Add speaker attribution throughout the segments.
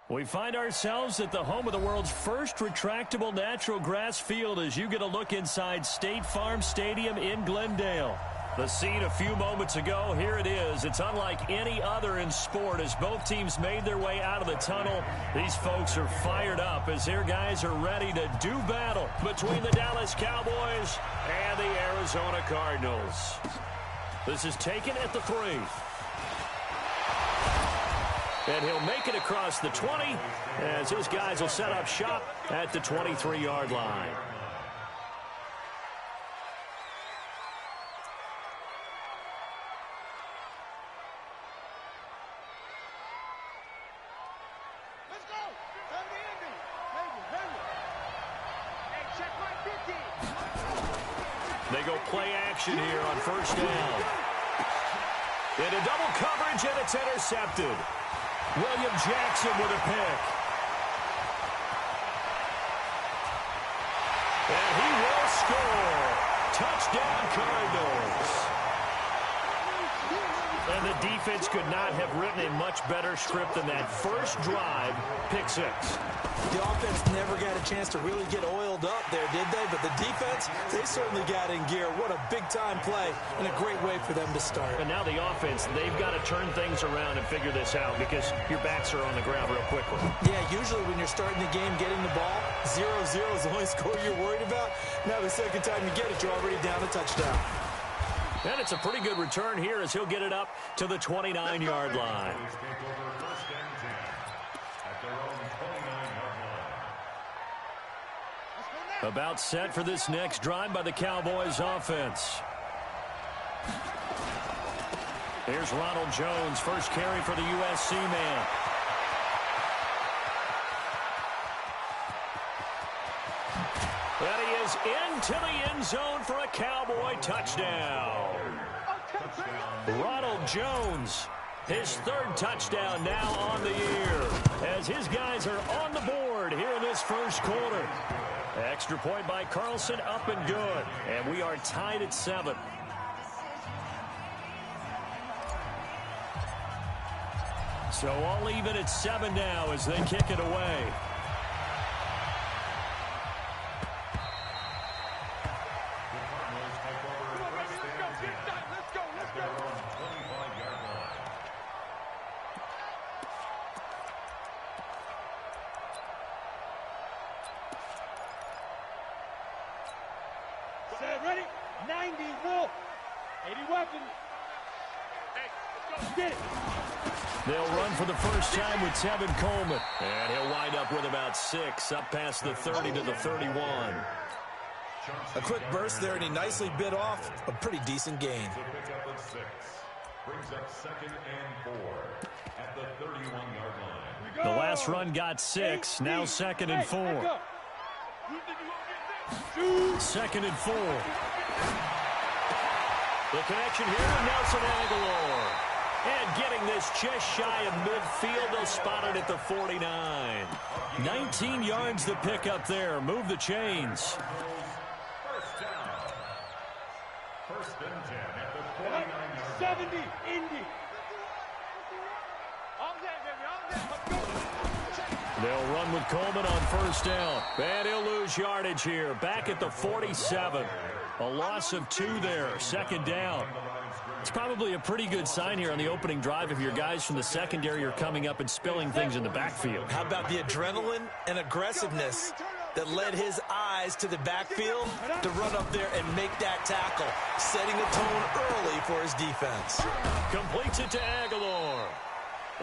Speaker 1: We find ourselves at the home of the world's first retractable natural grass field as you get a look inside State Farm Stadium in Glendale. The scene a few moments ago, here it is. It's unlike any other in sport as both teams made their way out of the tunnel. These folks are fired up as their guys are ready to do battle between the Dallas Cowboys and the Arizona Cardinals. This is taken at the 3. And he'll make it across the 20 as his guys will set up shop at the 23-yard line.
Speaker 2: Let's go. Time to end it. Hey, check my 50.
Speaker 1: They go play action here on first down. Into double coverage, and it's intercepted. William Jackson with a pick. And he will score. Touchdown, Cardinals. And the defense could not have written a much better script than that first drive, pick 6.
Speaker 3: The offense never got a chance to really get oiled up there, did they? But the defense, they certainly got in gear. What a big-time play and a great way for them to start.
Speaker 1: And now the offense, they've got to turn things around and figure this out because your backs are on the ground real quickly.
Speaker 3: Yeah, usually when you're starting the game getting the ball, 0-0 is the only score you're worried about. Now the second time you get it, you're already down a touchdown.
Speaker 1: And it's a pretty good return here as he'll get it up to the 29-yard line. About set for this next drive by the Cowboys offense. Here's Ronald Jones, first carry for the USC man. And he is into the end zone for a Cowboy touchdown. Ronald Jones, his 3rd touchdown now on the year as his guys are on the board here in this first quarter. Extra point by Carlson, up and good. And we are tied at 7. So all even at 7 now as they kick it away.
Speaker 2: Ready? 90 Wolf. 80 weapons. Hey, let's go. Get it.
Speaker 1: They'll run for the first time with Tevin Coleman. And he'll wind up with about 6, up past the 30 to the 31.
Speaker 3: A quick burst there, and he nicely bit off a pretty decent gain.
Speaker 4: Brings up 2nd and 4 at the 31-yard line.
Speaker 1: The last run got 6, now 2nd and 4. 2nd and 4. The connection here with Nelson Aguilar. And getting this just shy of midfield, they'll spot it at the 49. 19 yards to pick up there. Move the chains.
Speaker 4: First down. 1st and 10 at the 49-yard line.
Speaker 2: 70, Indy. All that, baby, all that. Let's go.
Speaker 1: They'll run with Coleman on first down. And he'll lose yardage here. Back at the 47. A loss of 2 there. 2nd down. It's probably a pretty good sign here on the opening drive if your guys from the secondary are coming up and spilling things in the backfield.
Speaker 3: How about the adrenaline and aggressiveness that led his eyes to the backfield to run up there and make that tackle, setting the tone early for his defense.
Speaker 1: Completes it to Aguilar.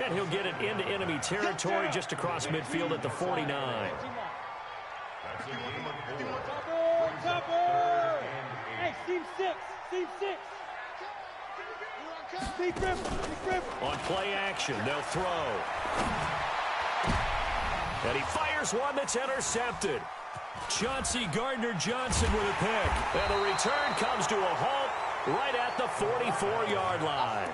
Speaker 1: And he'll get it into enemy territory just across midfield at the 49.
Speaker 4: That's a game of 4.
Speaker 2: Topper! Hey, team 6. Team 6. Big rip.
Speaker 1: On play action, they'll throw. And he fires one that's intercepted. Chauncey Gardner-Johnson with a pick. And the return comes to a halt right at the 44-yard line.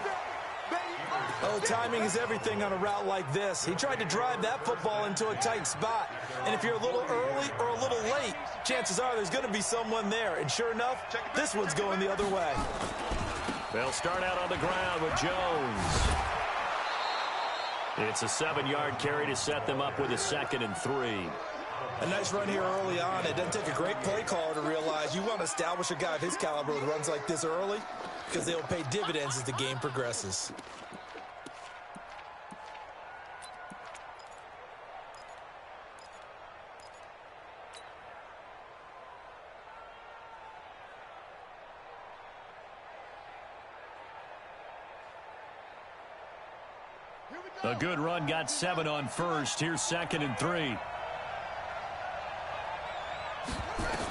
Speaker 3: Oh, timing is everything on a route like this. He tried to drive that football into a tight spot. And if you're a little early or a little late, chances are there's going to be someone there. And sure enough, this one's going the other way.
Speaker 1: They'll start out on the ground with Jones. It's a 7-yard carry to set them up with a 2nd and 3.
Speaker 3: A nice run here early on. It doesn't take a great play caller to realize you want to establish a guy of his caliber with runs like this early because they will pay dividends as the game progresses.
Speaker 1: A good run got 7 on first. Here's 2nd and 3.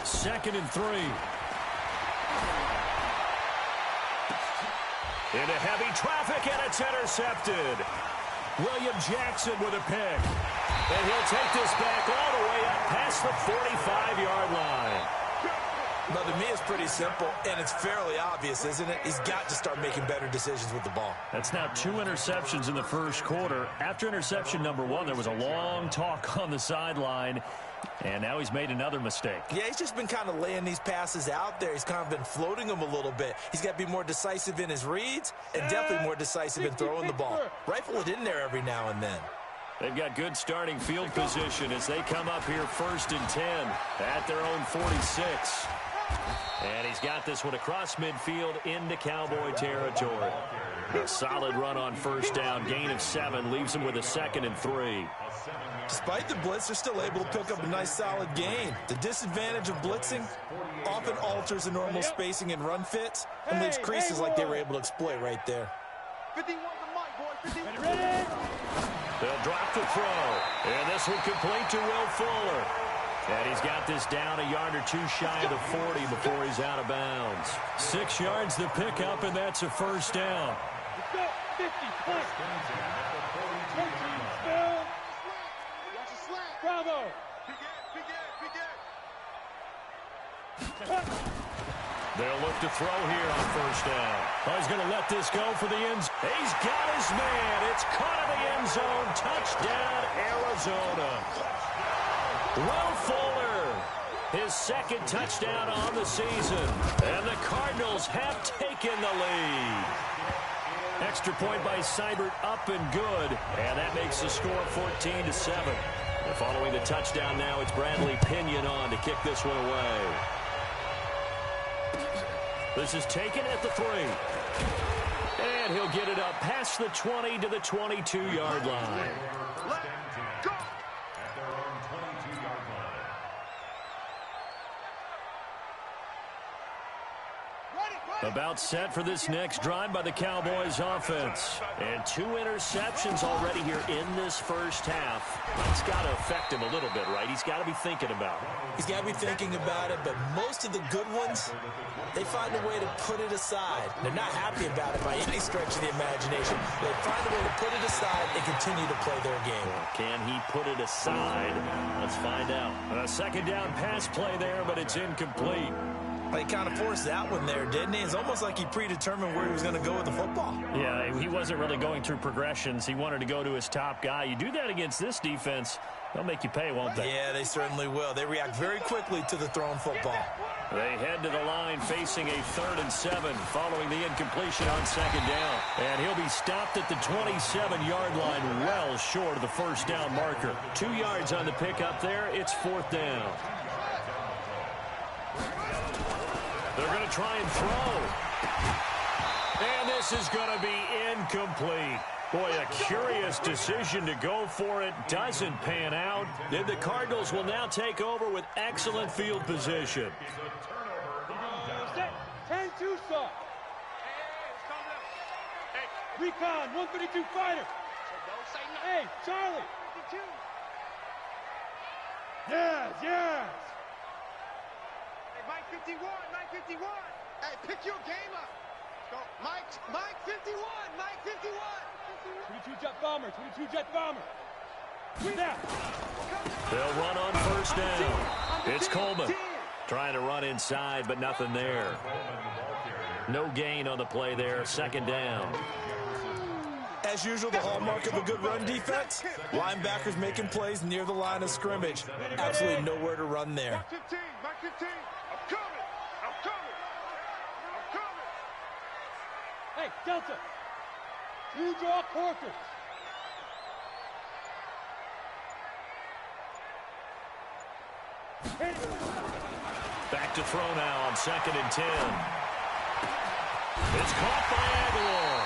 Speaker 1: 2nd and 3. Into heavy traffic, and it's intercepted. William Jackson with a pick. And he'll take this back all the way up past the 45-yard line.
Speaker 3: But to me, it's pretty simple, and it's fairly obvious, isn't it? He's got to start making better decisions with the ball.
Speaker 1: That's now 2 interceptions in the first quarter. After interception number 1, there was a long talk on the sideline, and now he's made another mistake. Yeah, he's just been kind of laying these passes out there. He's kind of been floating them a little bit. He's got to be more decisive in his reads and definitely more decisive in throwing the ball. Rifle it in there every now and then. They've got good starting field position as they come up here 1st and 10 at their own 46. And he's got this one across midfield into Cowboy territory. A solid run on 1st down, gain of 7, leaves him with a 2nd and 3.
Speaker 3: Despite the blitz, they're still able to pick up a nice solid gain. The disadvantage of blitzing often alters the normal spacing and run fits and leaves creases like they were able to exploit right there.
Speaker 2: 51 to Mike, boy. 51. Ready?
Speaker 1: They'll drop the throw. And this one complete to Will Fuller. And he's got this down a yard or 2 shy of the 40 before he's out of bounds. 6 yards the pickup, and that's a 1st down.
Speaker 2: Let's go. 50. Bravo.
Speaker 1: They'll look to throw here on 1st down. Oh, he's going to let this go for the end zone. He's got his man. It's caught in the end zone. Touchdown, Arizona. Will Fuller, his 2nd touchdown on the season. And the Cardinals have taken the lead. Extra point by Seibert, up and good. And that makes the score 14-7. And following the touchdown now, it's Bradley Pinion on to kick this one away. This is taken at the 3. And he'll get it up past the 20 to the 22-yard line. About set for this next drive by the Cowboys offense. And 2 interceptions already here in this first half. That's got to affect him a little bit, right? He's got to be thinking about it.
Speaker 3: He's got to be thinking about it, but most of the good ones, they find a way to put it aside. They're not happy about it by any stretch of the imagination. They find a way to put it aside and continue to play their game.
Speaker 1: Can he put it aside? Let's find out. A 2nd down pass play there, but it's incomplete.
Speaker 3: He kind of forced that one there, didn't he? It's almost like he predetermined where he was going to go with the football.
Speaker 1: Yeah, he wasn't really going through progressions. He wanted to go to his top guy. You do that against this defense, they'll make you pay, won't they?
Speaker 3: Yeah, they certainly will. They react very quickly to the thrown football.
Speaker 1: They head to the line facing a 3rd and 7 following the incompletion on 2nd down. And he'll be stopped at the 27-yard line, well short of the 1st down marker. 2 yards on the pickup there. It's 4th down. They're going to try and throw. And this is going to be incomplete. Boy, a curious decision to go for it. Doesn't pan out. Then the Cardinals will now take over with excellent field position.
Speaker 2: Set. 10-2 saw. Recon, 132 fighter. Hey, Charlie. Yes, yes.
Speaker 5: Mike 51, Mike 51. Hey, pick your game up. Go, Mike 51, Mike 51.
Speaker 2: 22 jet bomber, 22 jet bomber. Now.
Speaker 1: They'll run on 1st down. It's Coleman trying to run inside, but nothing there. No gain on the play there. 2nd down.
Speaker 3: As usual, the hallmark of a good run defense, linebackers making plays near the line of scrimmage. Absolutely nowhere to run there.
Speaker 5: Mike 15, Mike 15. I'm coming.
Speaker 2: Hey, Delta. 2 draw quarters.
Speaker 1: Back to throw now on 2nd and 10. It's caught by Aguilar.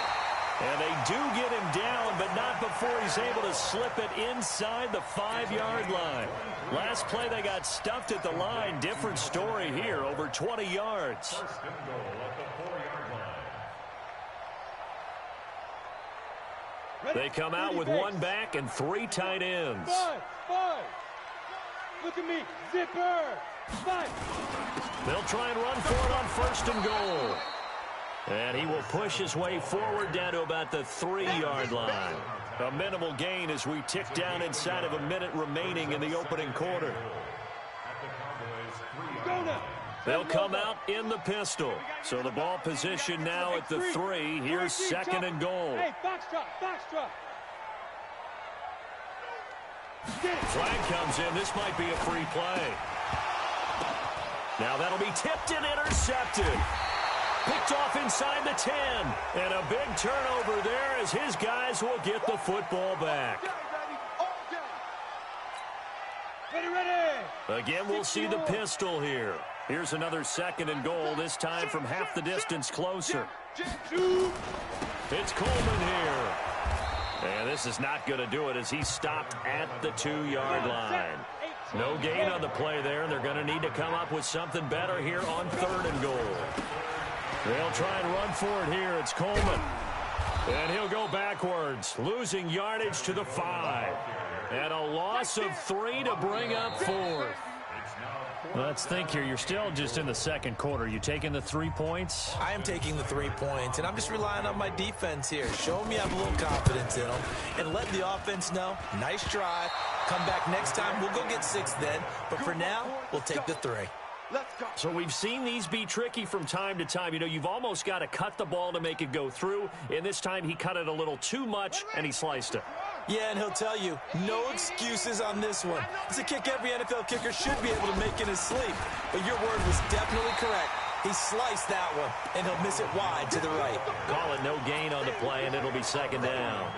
Speaker 1: And they do get him down, but not before he's able to slip it inside the 5-yard line. Last play, they got stuffed at the line. Different story here, over 20 yards.
Speaker 4: First and goal at the 4-yard line.
Speaker 1: They come out with 1 back and 3 tight ends.
Speaker 2: Five. Look at me. Zipper. 5.
Speaker 1: They'll try and run for it on 1st and goal. And he will push his way forward down to about the 3-yard line. A minimal gain as we tick down inside of a minute remaining in the opening quarter. They'll come out in the pistol. So the ball position now at the 3. Here's 2nd and goal.
Speaker 2: Hey, box drop.
Speaker 1: Flag comes in. This might be a free play. Now that'll be tipped and intercepted. Picked off inside the 10. And a big turnover there as his guys will get the football back.
Speaker 2: Ready.
Speaker 1: Again, we'll see the pistol here. Here's another 2nd and goal, this time from half the distance closer. It's Coleman here. And this is not going to do it as he's stopped at the 2-yard line. No gain on the play there, and they're going to need to come up with something better here on 3rd and goal. They'll try and run for it here. It's Coleman. And he'll go backwards, losing yardage to the 5. And a loss of 3 to bring up 4th. Let's think here. You're still just in the 2nd quarter. You taking the 3 points?
Speaker 3: I am taking the 3 points, and I'm just relying on my defense here. Show me I have a little confidence in them, and let the offense know, nice drive. Come back next time. We'll go get 6 then. But for now, we'll take the 3.
Speaker 1: So we've seen these be tricky from time to time. You know, you've almost got to cut the ball to make it go through. And this time he cut it a little too much, and he sliced it.
Speaker 3: Yeah, and he'll tell you, no excuses on this one. It's a kick every NFL kicker should be able to make in his sleep. But your word was definitely correct. He sliced that one, and he'll miss it wide to the right.
Speaker 1: Call it no gain on the play, and it'll be 2nd down.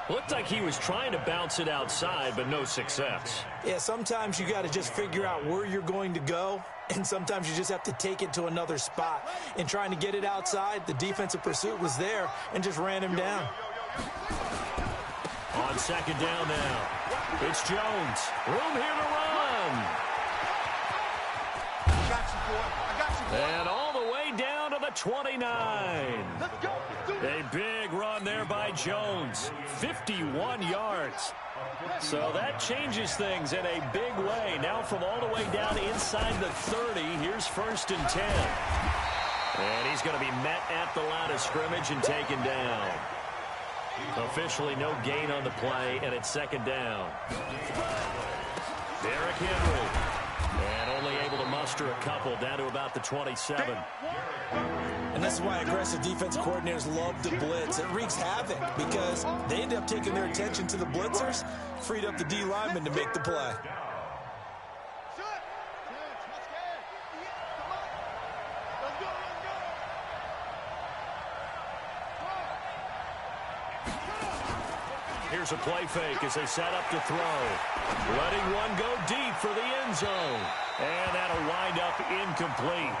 Speaker 1: Looked like he was trying to bounce it outside, but no success.
Speaker 3: Yeah, sometimes you got to just figure out where you're going to go, and sometimes you just have to take it to another spot. And trying to get it outside, the defensive pursuit was there and just ran him down.
Speaker 1: On 2nd down now, it's Jones. Room here to run.
Speaker 5: I got you, boy.
Speaker 1: And all the way down to the 29.
Speaker 5: Let's go.
Speaker 1: A big run there by Jones. 51 yards. So that changes things in a big way. Now from all the way down inside the 30, here's 1st and 10. And he's going to be met at the line of scrimmage and taken down. Officially no gain on the play, and it's 2nd down. Derrick Henry. And only able to muster a couple down to about the 27.
Speaker 3: And this is why aggressive defense coordinators love to blitz. It wreaks havoc because they end up taking their attention to the blitzers, freed up the D lineman to make the play.
Speaker 1: Here's a play fake as they set up to throw. Letting one go deep for the end zone. And that'll wind up incomplete.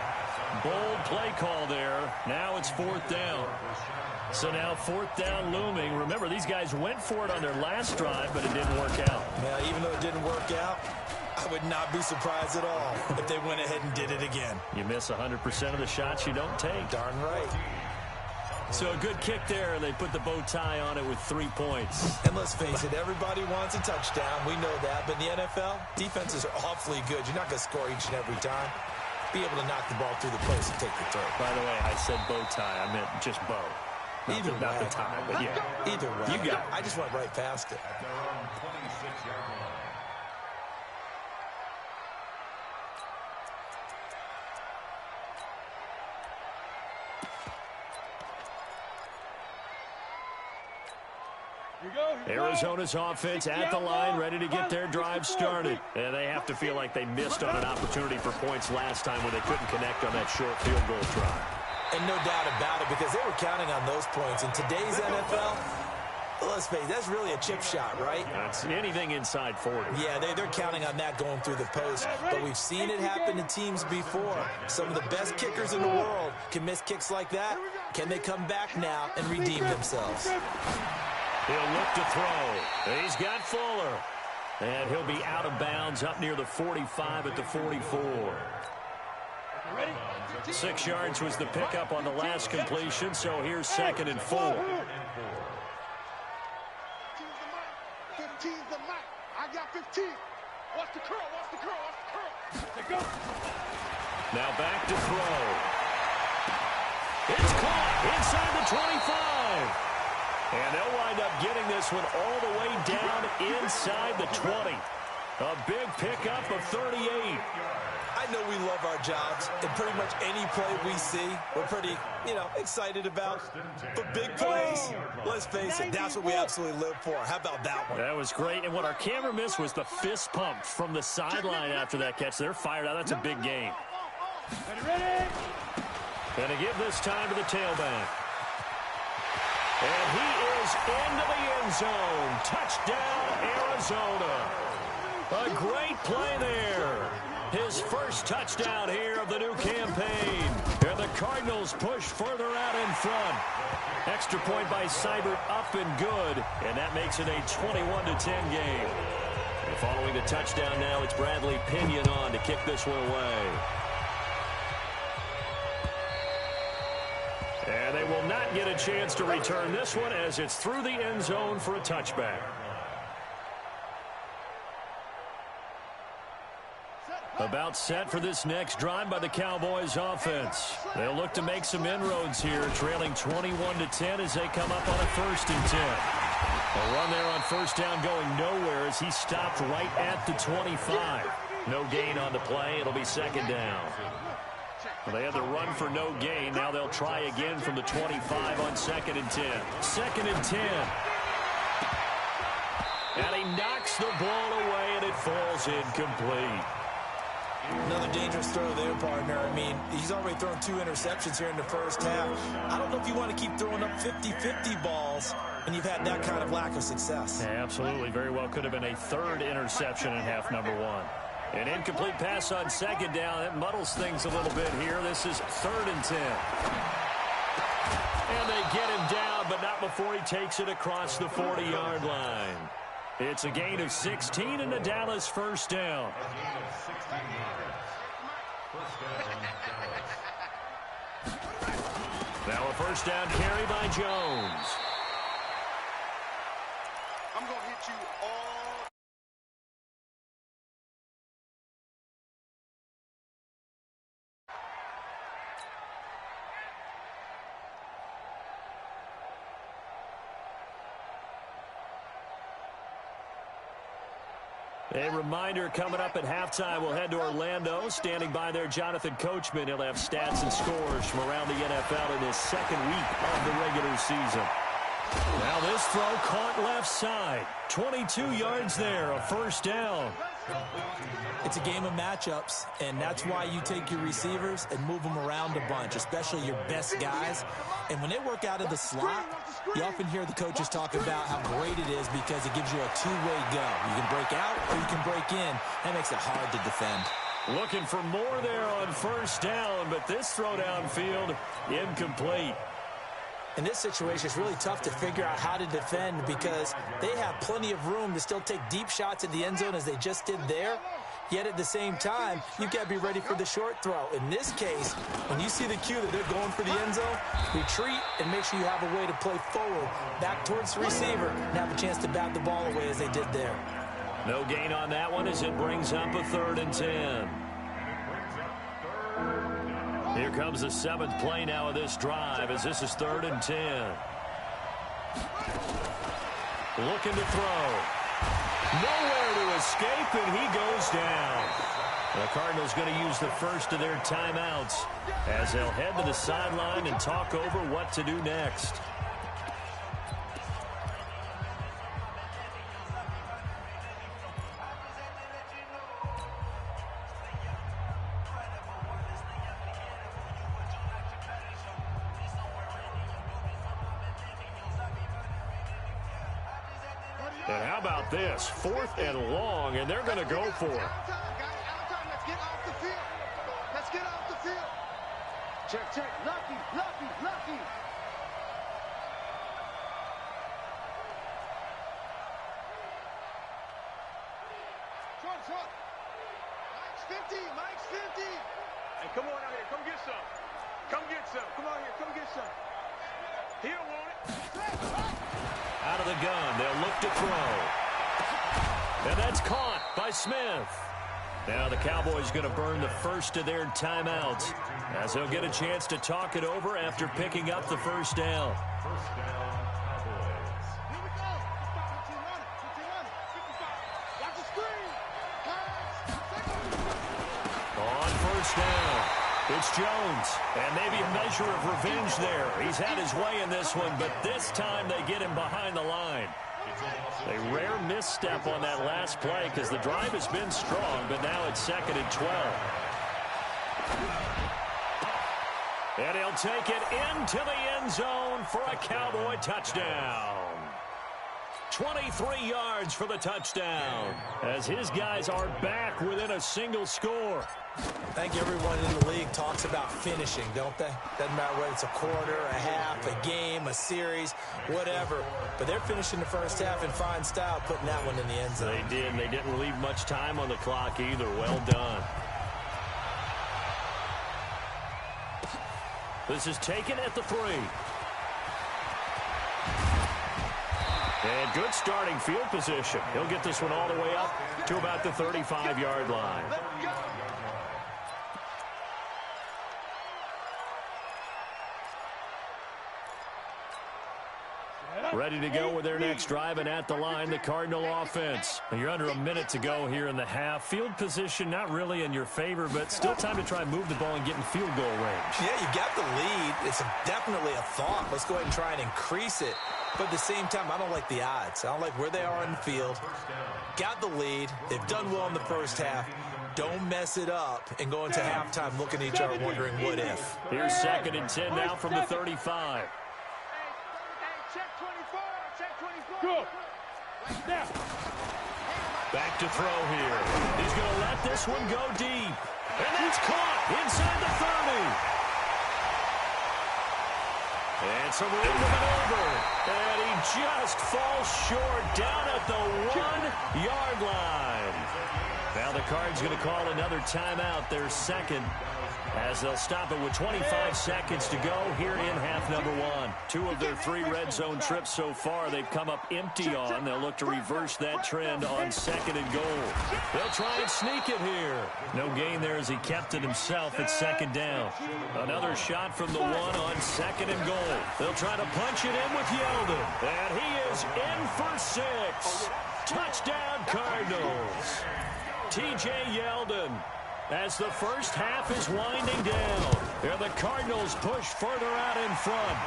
Speaker 1: Bold play call there. Now it's 4th down. So now 4th down looming. Remember, these guys went for it on their last drive, but it didn't work out.
Speaker 3: Yeah, even though it didn't work out, I would not be surprised at all if they went ahead and did it again.
Speaker 1: You miss 100% of the shots you don't take.
Speaker 3: Darn right.
Speaker 1: So a good kick there, and they put the bow tie on it with 3 points.
Speaker 3: And let's face it, everybody wants a touchdown. We know that. But in the NFL, defenses are awfully good. You're not going to score each and every time. Be able to knock the ball through the post and take the throw.
Speaker 1: By the way, I said bow tie. I meant just bow.
Speaker 3: Either way.
Speaker 1: Not the tie, but yeah.
Speaker 3: Either way.
Speaker 1: You got it.
Speaker 3: I just went right past it.
Speaker 4: At their own 26-yard line.
Speaker 1: Arizona's offense at the line, ready to get their drive started. And they have to feel like they missed on an opportunity for points last time when they couldn't connect on that short field goal try.
Speaker 3: And no doubt about it, because they were counting on those points. In today's NFL, Let's face it, that's really a chip shot, right?
Speaker 1: That's anything inside 40.
Speaker 3: Yeah, they're counting on that going through the post. But we've seen it happen to teams before. Some of the best kickers in the world can miss kicks like that. Can they come back now and redeem themselves?
Speaker 1: He'll look to throw. He's got Fuller. And he'll be out of bounds up near the 45 at the 44. 6 yards was the pickup on the last completion, so here's 2nd and 4.
Speaker 5: 15's the mic. I got 15. Watch the curl, watch the curl, watch the curl. There go.
Speaker 1: Now back to throw. It's caught inside the 25. And they'll wind up getting this one all the way down inside the 20. A big pickup of 38.
Speaker 3: I know we love our jobs, and pretty much any play we see, we're pretty, excited about. But big plays, let's face it, that's what we absolutely live for. How about that one?
Speaker 1: That was great. And what our camera missed was the fist pump from the sideline after that catch. They're fired out. That's a big game.
Speaker 2: Ready?
Speaker 1: Going to give this time to the tailback. And he is into the end zone. Touchdown, Arizona. A great play there. His first touchdown here of the new campaign. And the Cardinals push further out in front. Extra point by Seibert up and good. And that makes it a 21-10 game. And following the touchdown now, it's Bradley Pinion on to kick this one away. And they will not get a chance to return this one as it's through the end zone for a touchback. About set for this next drive by the Cowboys offense. They'll look to make some inroads here, trailing 21-10 as they come up on a 1st and 10. A run there on 1st down going nowhere as he stopped right at the 25. No gain on the play. It'll be 2nd down. Well, they had the run for no gain. Now they'll try again from the 25 on 2nd and 10. 2nd and 10. And he knocks the ball away, and it falls incomplete.
Speaker 3: Another dangerous throw there, partner. I mean, he's already thrown 2 interceptions here in the first half. I don't know if you want to keep throwing up 50-50 balls when you've had that kind of lack of success.
Speaker 1: Yeah, absolutely. Very well could have been a 3rd interception in half number 1. An incomplete pass on 2nd down. That muddles things a little bit here. This is 3rd and 10. And they get him down, but not before he takes it across the 40-yard line. It's a gain of 16 and the Dallas 1st down. Now a 1st down carry by Jones.
Speaker 5: I'm going to hit you all.
Speaker 1: A reminder coming up at halftime, we'll head to Orlando. Standing by there, Jonathan Coachman. He'll have stats and scores from around the NFL in his 2nd week of the regular season. Now this throw caught left side. 22 yards there, a 1st down.
Speaker 3: It's a game of matchups, and that's why you take your receivers and move them around a bunch, especially your best guys. And when they work out of the slot, you often hear the coaches talk about how great it is because it gives you a 2-way go. You can break out or you can break in. That makes it hard to defend.
Speaker 1: Looking for more there on 1st down, but this throw downfield incomplete.
Speaker 3: In this situation, it's really tough to figure out how to defend because they have plenty of room to still take deep shots at the end zone as they just did there. Yet at the same time, you've got to be ready for the short throw. In this case, when you see the cue that they're going for the end zone, retreat and make sure you have a way to play forward, back towards the receiver, and have a chance to bat the ball away as they did there.
Speaker 1: No gain on that one as it brings up a 3rd and 10. Here comes the 7th play now of this drive as this is 3rd and 10. Looking to throw. Nowhere to escape, and he goes down. The Cardinals going to use the first of their timeouts as they'll head to the sideline and talk over what to do next. And how about this? 4th and long, and they're going to go for it.
Speaker 5: Out of time. Let's get off the field. Let's get off the field. Check. Lucky. Short. Mike's 50.
Speaker 2: Hey, come on out here. Come get some. Come on here. Come get some. He don't want it.
Speaker 1: Out of the gun, they'll look to throw. And that's caught by Smith. Now the Cowboys going to burn the first of their timeouts as they'll get a chance to talk it over after picking up the first down.
Speaker 4: First down, Cowboys.
Speaker 5: Here we go. Watch the screen.
Speaker 1: On first down, it's Jones. And maybe a measure of revenge there. He's had his way in this one, but this time they get him behind the line. A rare misstep on that last play because the drive has been strong, but now it's 2nd and 12. And he'll take it into the end zone for a Cowboy touchdown. 23 yards for the touchdown as his guys are back within a single score.
Speaker 3: I think everyone in the league talks about finishing, don't they? Doesn't matter whether it's a quarter, a half, a game, a series, whatever. But they're finishing the first half in fine style, putting that one in the end zone.
Speaker 1: They did. They didn't leave much time on the clock either. Well done. This is taken at the 3. And good starting field position. He'll get this one all the way up to about the 35-yard line. Ready to go with their next drive, and at the line, the Cardinal offense. You're under a minute to go here in the half. Field position not really in your favor, but still time to try and move the ball and get in field goal range.
Speaker 3: Yeah, you got the lead. It's definitely a thought. Let's go ahead and try and increase it. But at the same time, I don't like the odds. I don't like where they are on the field. Got the lead. They've done well in the first half. Don't mess it up and go into halftime looking at each other wondering what if.
Speaker 1: Here's 2nd and 10 now from the 35.
Speaker 2: Good. Now.
Speaker 1: Back to throw here. He's going to let this one go deep. And that's caught inside the 30. And some room to maneuver. And he just falls short down at the 1-yard line. Now the Cards going to call another timeout, their second, as they'll stop it with 25 seconds to go here in half number 1. 2 of their 3 red zone trips so far they've come up empty on. They'll look to reverse that trend on 2nd and goal. They'll try and sneak it here. No gain there as he kept it himself at 2nd down. Another shot from the 1 on 2nd and goal. They'll try to punch it in with Yeldon. And he is in for 6. Touchdown Cardinals. T.J. Yeldon. As the first half is winding down, and the Cardinals push further out in front.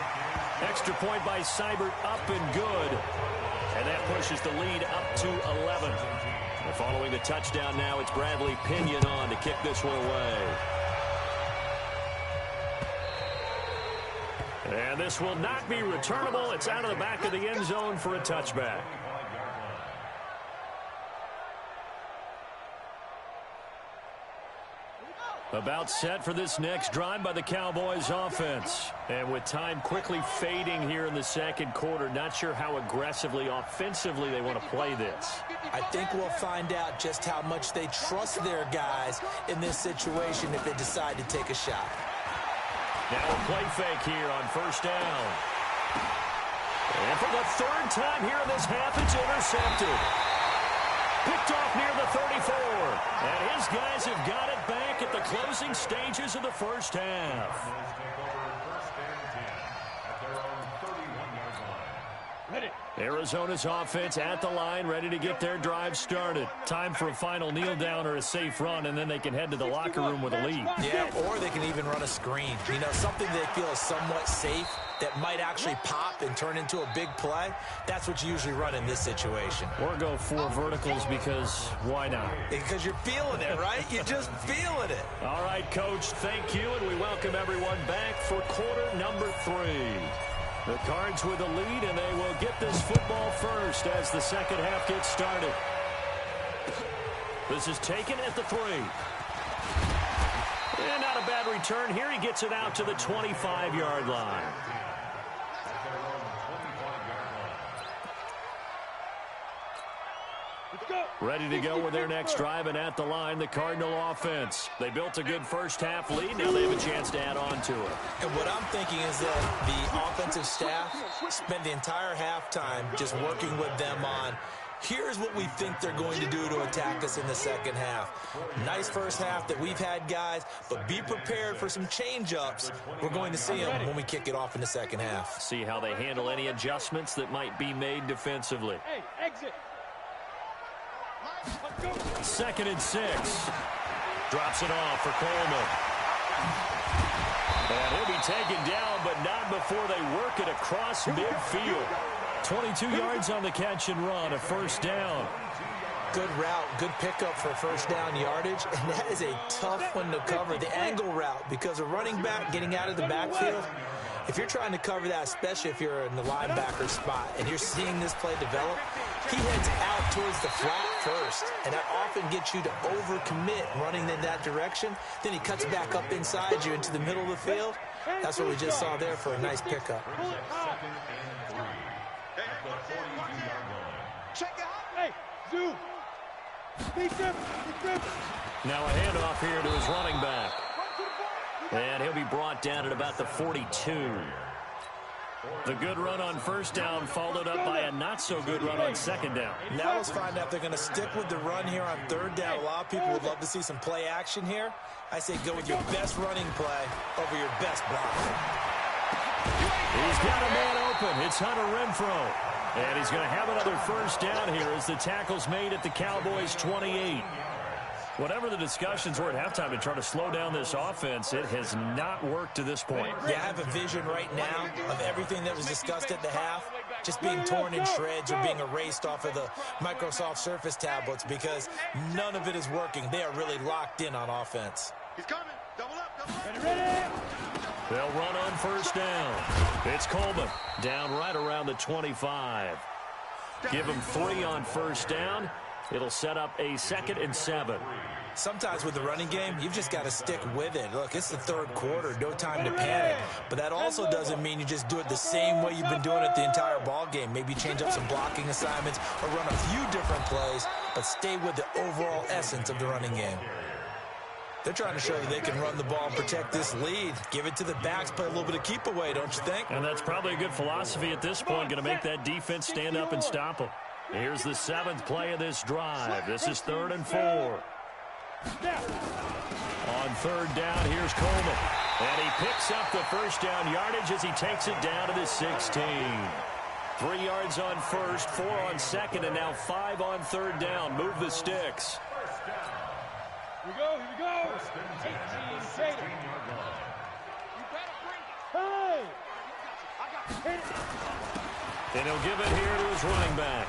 Speaker 1: Extra point by Seibert up and good. And that pushes the lead up to 11. And following the touchdown now, it's Bradley Pinion on to kick this one away. And this will not be returnable. It's out of the back of the end zone for a touchback. About set for this next drive by the Cowboys offense. And with time quickly fading here in the second quarter, not sure how aggressively, offensively they want to play this.
Speaker 3: I think we'll find out just how much they trust their guys in this situation if they decide to take a shot.
Speaker 1: Now a play fake here on first down. And for the 3rd time here in this half, it's intercepted. Picked off near the 34. And his guys have got it back at the closing stages of the first half. Arizona's offense at the line, ready to get their drive started. Time for a final kneel down or a safe run, and then they can head to the locker room with a lead.
Speaker 3: Yeah, or they can even run a screen. You know, something they feel is somewhat safe that might actually pop and turn into a big play. That's what you usually run in this situation.
Speaker 1: Or go 4 verticals because why not?
Speaker 3: Because you're feeling it, right? You're just feeling it.
Speaker 1: All right, Coach, thank you, and we welcome everyone back for quarter number 3. The Cards with the lead, and they will get this football first as the second half gets started. This is taken at the 3. And not a bad return here. He gets it out to the 25-yard line. Ready to go with their next drive, and at the line, the Cardinal offense. They built a good first-half lead. Now they have a chance to add on to it.
Speaker 3: And what I'm thinking is that the offensive staff spent the entire halftime just working with them on, here's what we think they're going to do to attack us in the second half. Nice first half that we've had, guys, but be prepared for some change-ups. We're going to see them when we kick it off in the second half.
Speaker 1: See how they handle any adjustments that might be made defensively.
Speaker 5: Hey, exit.
Speaker 1: 2nd and 6. Drops it off for Coleman. And he'll be taken down, but not before they work it across midfield. 22 yards on the catch and run, a first down.
Speaker 3: Good route, good pickup for first down yardage, and that is a tough one to cover, the angle route, because a running back getting out of the backfield, if you're trying to cover that, especially if you're in the linebacker spot and you're seeing this play develop, he heads out towards the flat first, and that often gets you to overcommit running in that direction. Then he cuts back up inside you into the middle of the field. That's what we just saw there for a nice pickup.
Speaker 5: Check out. Hey, zoom.
Speaker 1: Now a handoff here to his running back. And he'll be brought down at about the 42. The good run on first down followed up by a not-so-good run on second down.
Speaker 3: Now let's find out if they're going to stick with the run here on third down. A lot of people would love to see some play action here. I say go with your best running play over your best block.
Speaker 1: He's got a man open. It's Hunter Renfrow. And he's going to have another first down here as the tackle's made at the Cowboys' 28. Whatever the discussions were at halftime to try to slow down this offense, it has not worked to this point.
Speaker 3: Yeah, I have a vision right now of everything that was discussed at the half just being torn in shreds or being erased off of the Microsoft Surface tablets because none of it is working. They are really locked in on offense.
Speaker 5: He's coming. Double up. Double up.
Speaker 1: They'll run on first down. It's Coleman down right around the 25. Give him 3 on first down. It'll set up a 2nd and 7.
Speaker 3: Sometimes with the running game, you've just got to stick with it. Look, it's the third quarter, no time to panic. But that also doesn't mean you just do it the same way you've been doing it the entire ball game. Maybe change up some blocking assignments or run a few different plays, but stay with the overall essence of the running game. They're trying to show that they can run the ball and protect this lead. Give it to the backs, play a little bit of keep away, don't you think?
Speaker 1: And that's probably a good philosophy at this point, going to make that defense stand up and stop them. Here's the 7th play of this drive. This is 3rd and 4. On third down, here's Coleman. And he picks up the first down yardage as he takes it down to the 16. 3 yards on first, 4 on second, and now 5 on third down. Move the sticks.
Speaker 5: Here we go. 18, Tatum. You better bring it. Hey! I got it.
Speaker 1: And he'll give it here to his running back.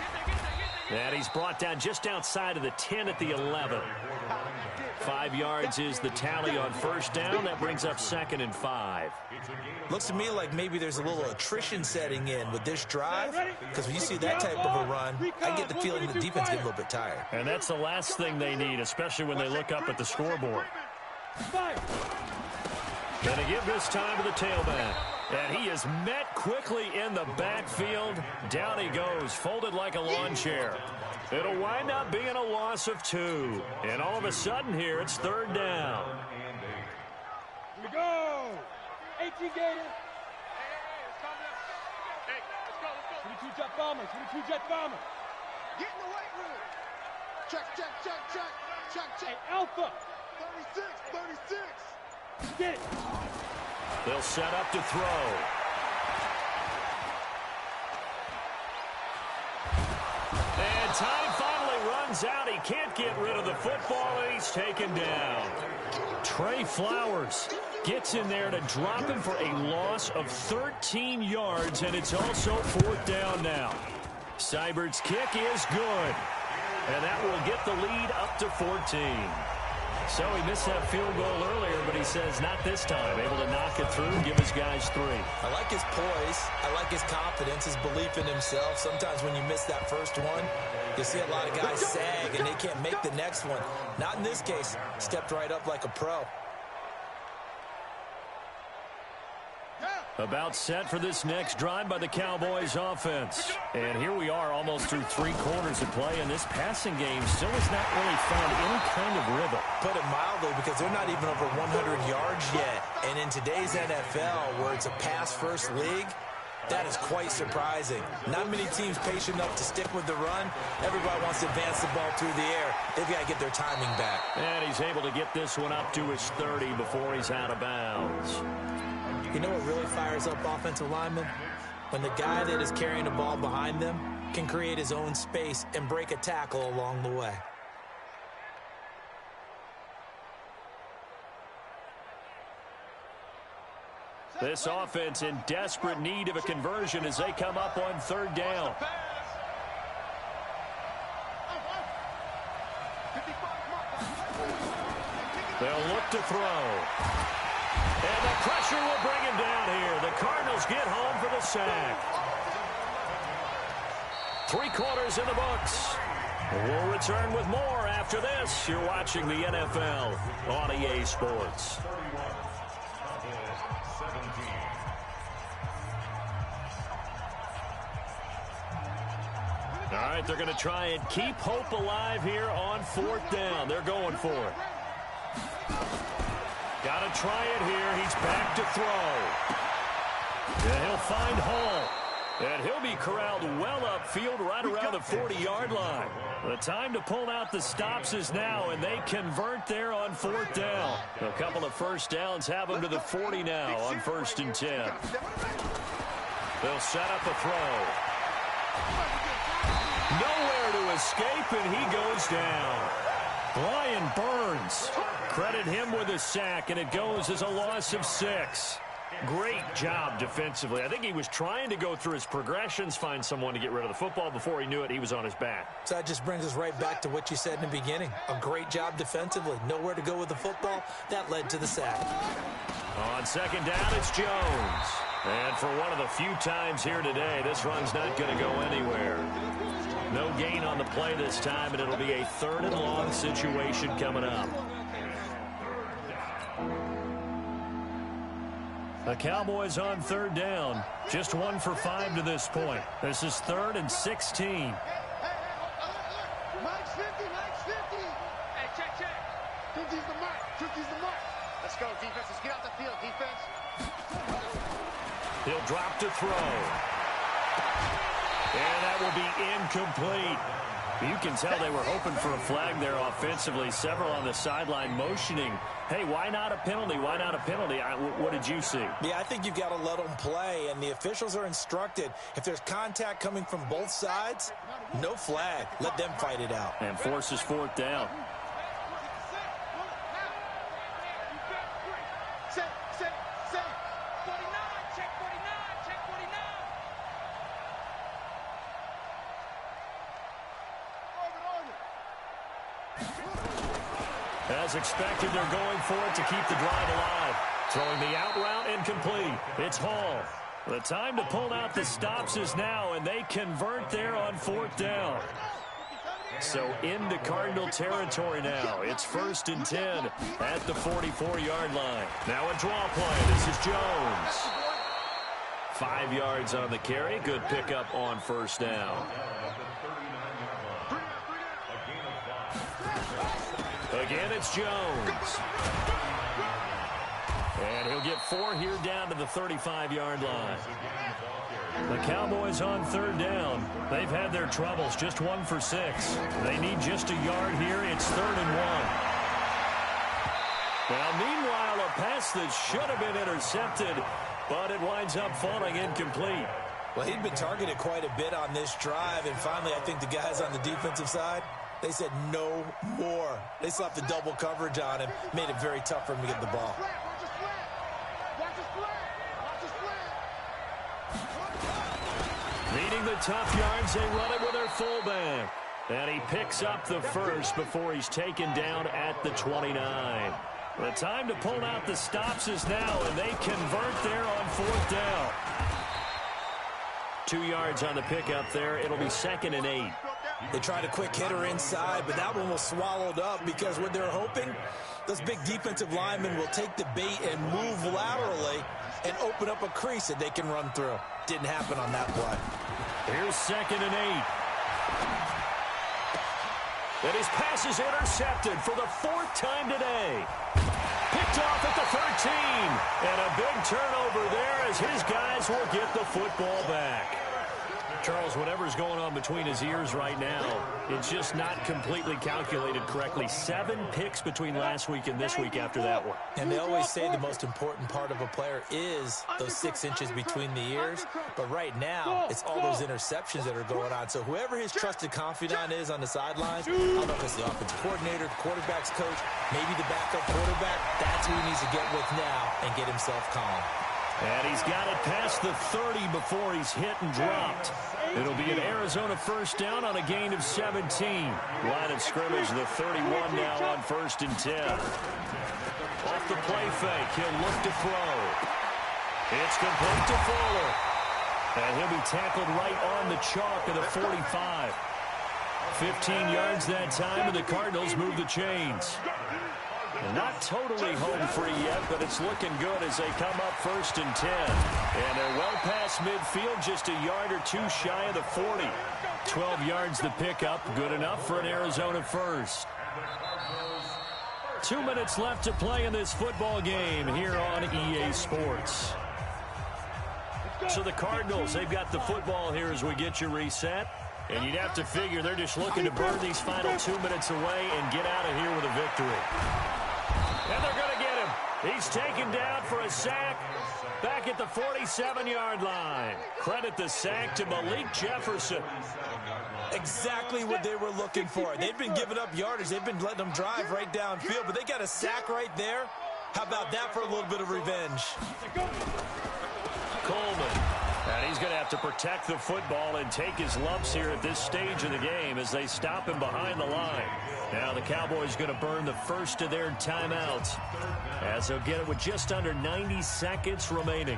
Speaker 1: And he's brought down just outside of the 10 at the 11. 5 yards is the tally on first down. That brings up 2nd and 5.
Speaker 3: Looks to me like maybe there's a little attrition setting in with this drive, because when you see that type of a run, I get the feeling the defense gets a little bit tired.
Speaker 1: And that's the last thing they need, especially when they look up at the scoreboard. Going to give this time to the tailback. And he is met quickly in the backfield. Down he goes, folded like a lawn chair. It'll wind up being a loss of 2. And all of a sudden here, it's third down.
Speaker 5: Here we go. 18 Gators. Hey, it's coming up. Hey, let's go. 22 Jet Bomber. 22 Jet Bomber. Get in the weight room. Check. Hey, Alpha. 36. Get it.
Speaker 1: They'll set up to throw. And time finally runs out. He can't get rid of the football, and he's taken down. Trey Flowers gets in there to drop him for a loss of 13 yards, and it's also 4th down now. Seibert's kick is good, and that will get the lead up to 14. So he missed that field goal earlier, but he says not this time. Able to knock it through, give his guys 3.
Speaker 3: I like his poise. I like his confidence, his belief in himself. Sometimes when you miss that first one, you see a lot of guys sag and they can't make the next one. Not in this case. Stepped right up like a pro.
Speaker 1: About set for this next drive by the Cowboys offense. And here we are almost through 3 quarters of play, and this passing game still has not really found any kind of rhythm.
Speaker 3: Put it mildly, because they're not even over 100 yards yet. And in today's NFL, where it's a pass-first league, that is quite surprising. Not many teams patient enough to stick with the run. Everybody wants to advance the ball through the air. They've got to get their timing back.
Speaker 1: And he's able to get this one up to his 30 before he's out of bounds.
Speaker 3: You know what really fires up offensive linemen? When the guy that is carrying the ball behind them can create his own space and break a tackle along the way.
Speaker 1: This offense in desperate need of a conversion as they come up on 3rd down. They'll look to throw. And the pressure will bring him down here. The Cardinals get home for the sack. 3 quarters in the books. We'll return with more after this. You're watching the NFL on EA Sports. All right, they're going to try and keep hope alive here on 4th down. They're going for it. Got to try it here. He's back to throw. And he'll find Hall. And he'll be corralled well upfield right around the 40-yard line. The time to pull out the stops is now, and they convert there on 4th down. A couple of first downs have them to the 40 now on 1st and 10. They'll set up a throw. Nowhere to escape, and he goes down. Brian Burns. Credit him with a sack, and it goes as a loss of 6. Great job defensively. I think he was trying to go through his progressions, find someone to get rid of the football. Before he knew it, he was on his back.
Speaker 3: So that just brings us right back to what you said in the beginning. A great job defensively. Nowhere to go with the football. That led to the sack.
Speaker 1: On 2nd down, it's Jones. And for one of the few times here today, this run's not going to go anywhere. No gain on the play this time, and it'll be a 3rd and long situation coming up. The Cowboys on 3rd down. Just 1 for 5 to this point. This is 3rd and 16.
Speaker 5: Mike's 50, Mike's 50. Hey, check. 50's the mark. 50's the mark. Let's go, defense. Let's get out the field, defense.
Speaker 1: He'll drop to throw. And that will be incomplete. You can tell they were hoping for a flag there offensively. Several on the sideline motioning. Hey, why not a penalty? Why not a penalty? What did you see?
Speaker 3: Yeah, I think you've got to let them play, and the officials are instructed. If there's contact coming from both sides, no flag. Let them fight it out.
Speaker 1: And forces 4th down. As expected, they're going for it to keep the drive alive. Throwing the out route incomplete. It's Hall. The time to pull out the stops is now, and they convert there on 4th down. So into Cardinal territory now. It's 1st and 10 at the 44-yard line. Now a draw play. This is Jones. 5 yards on the carry. Good pickup on 1st down. Again, it's Jones. And he'll get 4 here down to the 35-yard line. The Cowboys on 3rd down. They've had their troubles, just 1 for 6. They need just a yard here. It's 3rd and 1. Now, meanwhile, a pass that should have been intercepted, but it winds up falling incomplete.
Speaker 3: Well, he'd been targeted quite a bit on this drive, and finally I think the guys on the defensive side, they said no more. They slapped the double coverage on him, made it very tough for him to get the ball.
Speaker 1: Needing the tough yards, they run it with their fullback. And he picks up the first before he's taken down at the 29. The time to pull out the stops is now, and they convert there on 4th down. 2 yards on the pickup there. It'll be 2nd and 8.
Speaker 3: They tried a quick hitter inside, but that one was swallowed up because what they're hoping, those big defensive linemen will take the bait and move laterally and open up a crease that they can run through. Didn't happen on that play.
Speaker 1: Here's 2nd and 8. And his pass is intercepted for the 4th time today. Picked off at the 13. And a big turnover there as his guys will get the football back. Charles, whatever's going on between his ears right now, it's just not completely calculated correctly. 7 picks between last week and this week after that one.
Speaker 3: And they always say the most important part of a player is those 6 inches between the ears. But right now, it's all those interceptions that are going on. So whoever his trusted confidant is on the sidelines, I don't know if it's the offensive coordinator, the quarterback's coach, maybe the backup quarterback, that's who he needs to get with now and get himself calm.
Speaker 1: And he's got it past the 30 before he's hit and dropped. It'll be an Arizona 1st down on a gain of 17. Line of scrimmage, the 31 now on 1st and 10. Off the play fake, he'll look to throw. It's complete to Fuller. And he'll be tackled right on the chalk of the 45. 15 yards that time, and the Cardinals move the chains. Not totally home free yet, but it's looking good as they come up 1st and 10. And they're well past midfield, just a yard or 2 shy of the 40. 12 yards to pick up, good enough for an Arizona 1st. 2 minutes left to play in this football game here on EA Sports. So the Cardinals, they've got the football here as we get you reset. And you'd have to figure they're just looking to burn these final 2 minutes away and get out of here with a victory. And they're going to get him. He's taken down for a sack back at the 47-yard line. Credit the sack to Malik Jefferson.
Speaker 3: Exactly what they were looking for. They've been giving up yardage. They've been letting them drive right downfield, but they got a sack right there. How about that for a little bit of revenge?
Speaker 1: Coleman. And he's going to have to protect the football and take his lumps here at this stage of the game as they stop him behind the line. Now the Cowboys going to burn the first of their timeouts as they'll get it with just under 90 seconds remaining.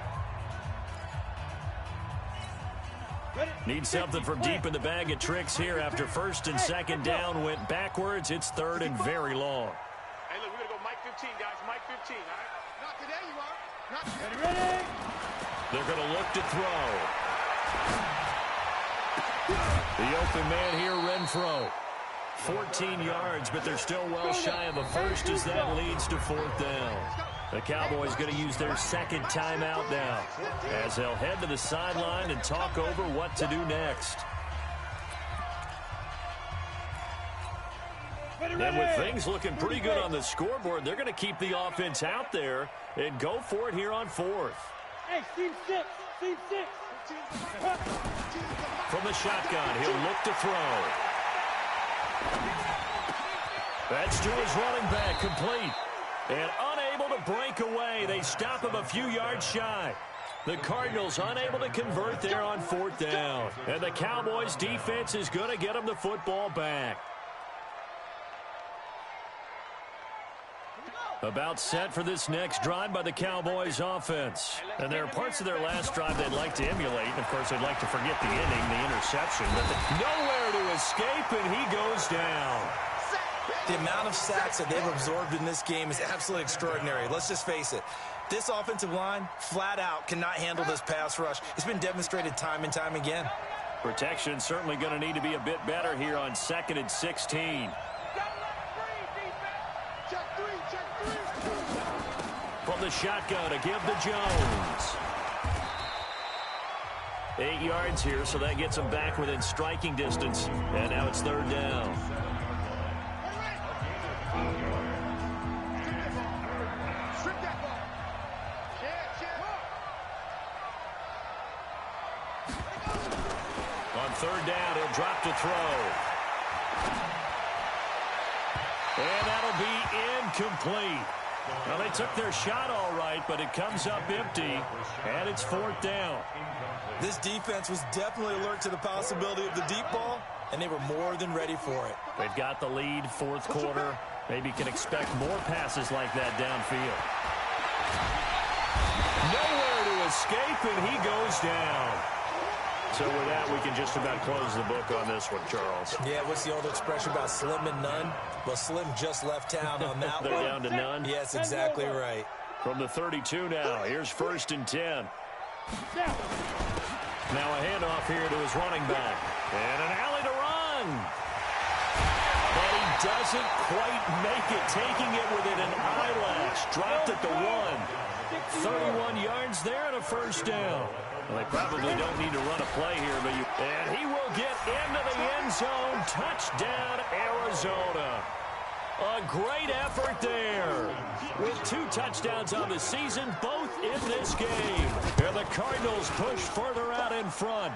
Speaker 1: Need something from deep in the bag of tricks here after 1st and 2nd down went backwards. It's 3rd and very long.
Speaker 2: Hey, look, we're going to go Mike 15, guys. Mike 15, all right?
Speaker 5: Not today, you are. Not today. Ready?
Speaker 1: They're going to look to throw. The open man here, Renfro. 14 yards, but they're still well shy of a first as that leads to 4th down. The Cowboys going to use their 2nd timeout now as they'll head to the sideline and talk over what to do next. And with things looking pretty good on the scoreboard, they're going to keep the offense out there and go for it here on 4th.
Speaker 5: Hey, team 6. Team 6.
Speaker 1: From the shotgun, he'll look to throw. That's to his running back, complete. And unable to break away. They stop him a few yards shy. The Cardinals unable to convert there on 4th down. And the Cowboys defense is going to get them the football back. About set for this next drive by the Cowboys offense. And there are parts of their last drive they'd like to emulate. And, of course, they'd like to forget the inning, the interception. But nowhere to escape, and he goes down.
Speaker 3: The amount of sacks that they've absorbed in this game is absolutely extraordinary. Let's just face it. This offensive line, flat out, cannot handle this pass rush. It's been demonstrated time and time again.
Speaker 1: Protection certainly going to need to be a bit better here on 2nd and 16. From the shotgun to give to Jones. 8 yards here, so that gets him back within striking distance. And now it's 3rd down. On 3rd down, he'll drop to throw. And that'll be incomplete. Well, they took their shot all right, but it comes up empty, and it's 4th down.
Speaker 3: This defense was definitely alert to the possibility of the deep ball, and they were more than ready for it.
Speaker 1: They've got the lead, fourth quarter. Maybe can expect more passes like that downfield. Nowhere to escape, and he goes down. So with that, we can just about close the book on this one, Charles.
Speaker 3: Yeah, what's the old expression about slim and none? Well, Slim just left town on that
Speaker 1: They're
Speaker 3: one.
Speaker 1: down to none?
Speaker 3: Yes, exactly right.
Speaker 1: From the 32 now, here's 1st and 10. Now a handoff here to his running back. And an alley to run. But he doesn't quite make it, taking it within an eyelash. Dropped at the 1. 31 yards there and a first down. Well, they probably don't need to run a play here, but and he will get into the end zone. Touchdown, Arizona. A great effort there. With 2 touchdowns on the season, both in this game. And the Cardinals push further out in front.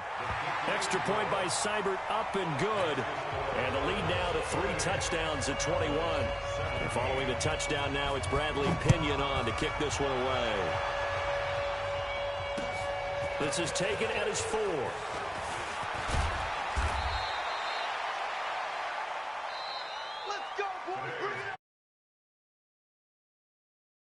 Speaker 1: Extra point by Seibert, up and good. And the lead now to 3 touchdowns at 21. And following the touchdown now, it's Bradley Pinion on to kick this one away. This is taken at his 4.